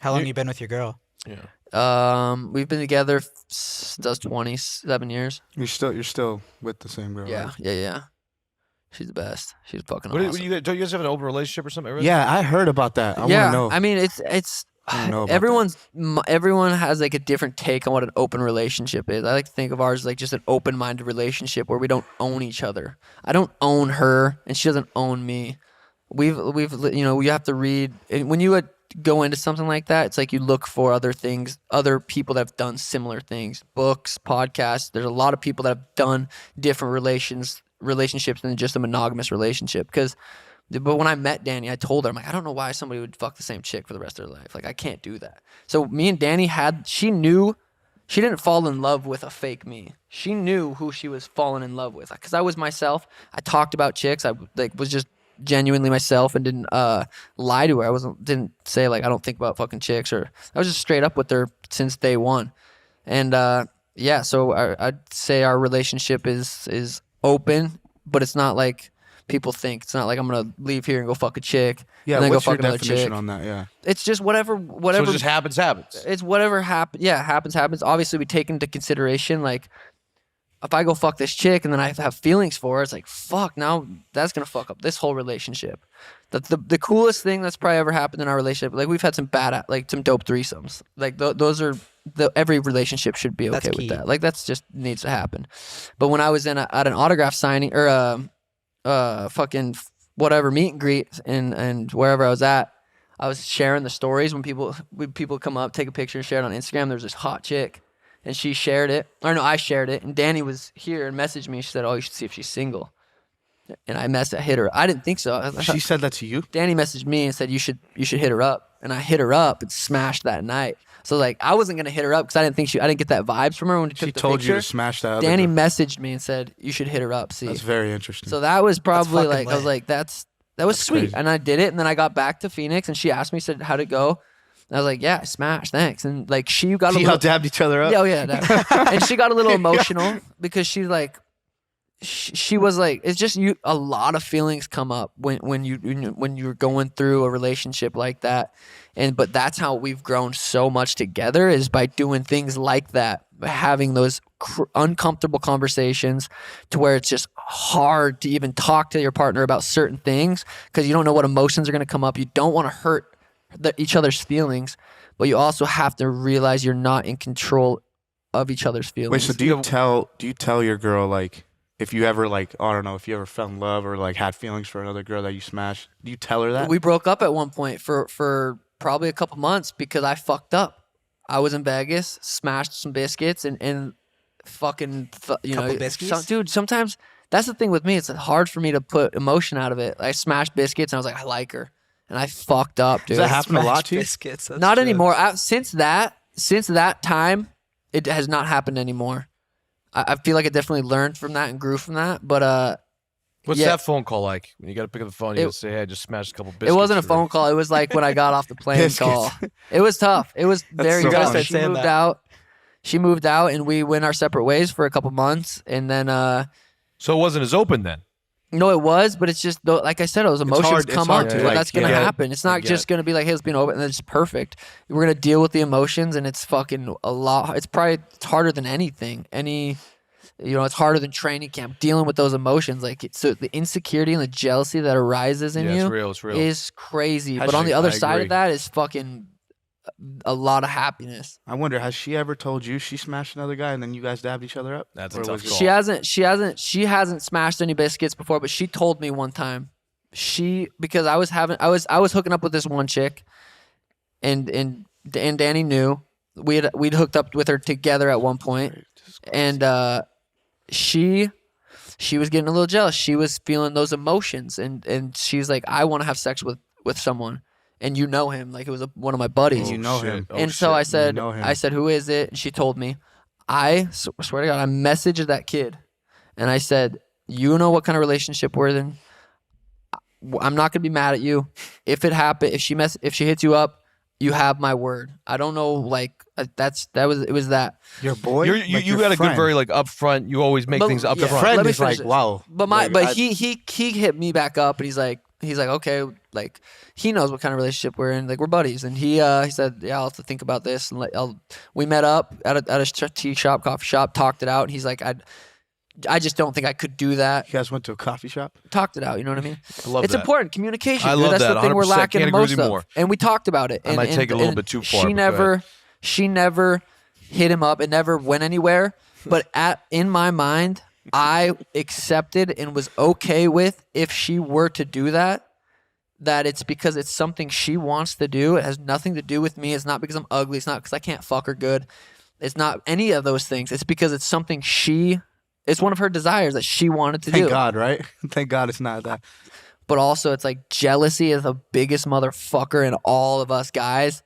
How long you been with your girl? Yeah. We've been together does 27 years. You're still with the same girl. Yeah, right? yeah. She's the best. She's fucking What, awesome. don't you guys have an open relationship or something? Yeah, I heard about that. I want yeah, to know. I mean, it's I don't know about everyone has like a different take on what an open relationship is. I like to think of ours as like just an open-minded relationship where we don't own each other. I don't own her, and she doesn't own me. We've you have to read when you go into something like that. It's like you look for other things, other people that have done similar things, books, podcasts. There's a lot of people that have done different relationships than just a monogamous relationship. But when I met Danny, I told her, I'm like, I don't know why somebody would fuck the same chick for the rest of their life. Like, I can't do that. So me and Danny she knew she didn't fall in love with a fake me. She knew who she was falling in love with. Because I was myself. I talked about chicks. I was just genuinely myself and didn't lie to her. Didn't say like I don't think about fucking chicks, or I was just straight up with her since day one. And yeah, so I'd say our relationship is open, but it's not like people think. It's not like I'm gonna leave here and go fuck a chick. Yeah, and then what's go your fuck another definition chick. on that? Yeah. It's just whatever. So it just happens. It's whatever happens. Yeah, happens. Obviously, we take into consideration like if I go fuck this chick and then I have feelings for her, it's like fuck. Now that's gonna fuck up this whole relationship. The coolest thing that's probably ever happened in our relationship, like we've had some some dope threesomes. Like those are every relationship should be okay with that. Like that's just needs to happen. But when I was at an autograph signing or fucking whatever meet and greet and wherever I was at, I was sharing the stories when people come up, take a picture and share it on Instagram. There's this hot chick and she shared it. Or no, I shared it. And Danny was here and messaged me. She said, oh, you should see if she's single. And I hit her. I didn't think so. She said that to you? Danny messaged me and said, you should hit her up. And I hit her up and smashed that night. So like I wasn't gonna hit her up because I didn't get that vibes from her when she took the told picture. You to smash that. Danny girl. messaged me and said you should hit her up. See, that's very interesting. So that was probably like lit. I was like that was sweet, crazy. and I did it. And then I got back to Phoenix and she asked me, said how'd it go? And I was like, yeah, I smashed, thanks. And like she got See how dabbed each other up? Yeah, oh yeah, and she got a little emotional because she's like. She was like, it's just you. A lot of feelings come up when you're going through a relationship like that, but that's how we've grown so much together is by doing things like that, having those uncomfortable conversations, to where it's just hard to even talk to your partner about certain things because you don't know what emotions are going to come up. You don't want to hurt each other's feelings, but you also have to realize you're not in control of each other's feelings. Wait, so do you tell your girl like? If you ever like, I don't know, if you ever fell in love or like had feelings for another girl that you smashed, do you tell her that? We broke up at one point for probably a couple months because I fucked up. I was in Vegas, smashed some biscuits and fucking, Couple biscuits? dude, sometimes that's the thing with me. It's hard for me to put emotion out of it. I smashed biscuits and I was like, I like her. And I fucked up, dude. Does that happen a lot to you? Biscuits. That's Not true. anymore. Since that time, it has not happened anymore. I feel like I definitely learned from that and grew from that. But What's yeah. that phone call like? When you got to pick up the phone, you got to say, "Hey, I just smashed a couple biscuits." It wasn't a for phone you." call. It was like when I got off the plane Biscuits. call. It was tough. It was very so tough. funny. She moved out. She moved out, and we went our separate ways for a couple months, and then So it wasn't as open then. no, it was, but it's just like I said, those emotions it's come hard up. to, But like, that's gonna get- happen. It's not get just gonna be like, hey, it's been open, and it's perfect. We're gonna deal with the emotions, and it's fucking a lot. It's harder than anything. It's harder than training camp. Dealing with those emotions, so the insecurity and the jealousy that arises in Yeah, you, it's real. is crazy. Has But on she- the other I side agree. of that is fucking a lot of happiness. I wonder, has she ever told you she smashed another guy and then you guys dabbed each other up? That's a Or tough was it- call. She hasn't smashed any biscuits before, but she told me one time. Because I was hooking up with this one chick, and Danny knew we'd hooked up with her together at one point, and she was getting a little jealous. She was feeling those emotions, and she's like, I want to have sex with someone, and you know him, like it was one of my buddies. You know shit. him. Oh, And so shit. I said, know him. who is it? And she told me. I swear to God, I messaged that kid, and I said, you know what kind of relationship we're in. I'm not gonna be mad at you. If it happened, if she hits you up, you have my word. I don't know, like it was that. Your boy? You Like, you your got a good, friend. very like upfront. You always make But- things up yeah. front. Friend Let me is finish like, it. wow. But Like, he hit me back up, and he's like, he's like, okay, like he knows what kind of relationship we're in. Like we're buddies, and he said, yeah, I'll have to think about this. And we met up at a tea shop, coffee shop, talked it out. And he's like, I just don't think I could do that. You guys went to a coffee shop? Talked it out. You know what I mean? I love it's that. important. Communication. I dude. love That's that. the thing we're 100%. lacking Can't agree with most you of. more. And we talked about it. I might take it a little bit too far, but She never hit him up. It never went anywhere. But in my mind, I accepted and was okay with if she were to do that. That it's because it's something she wants to do. It has nothing to do with me. It's not because I'm ugly. It's not because I can't fuck her good. It's not any of those things. It's because it's something it's one of her desires that she wanted to do. Thank God, right? Thank God it's not that. But also it's like jealousy is the biggest motherfucker in all of us guys.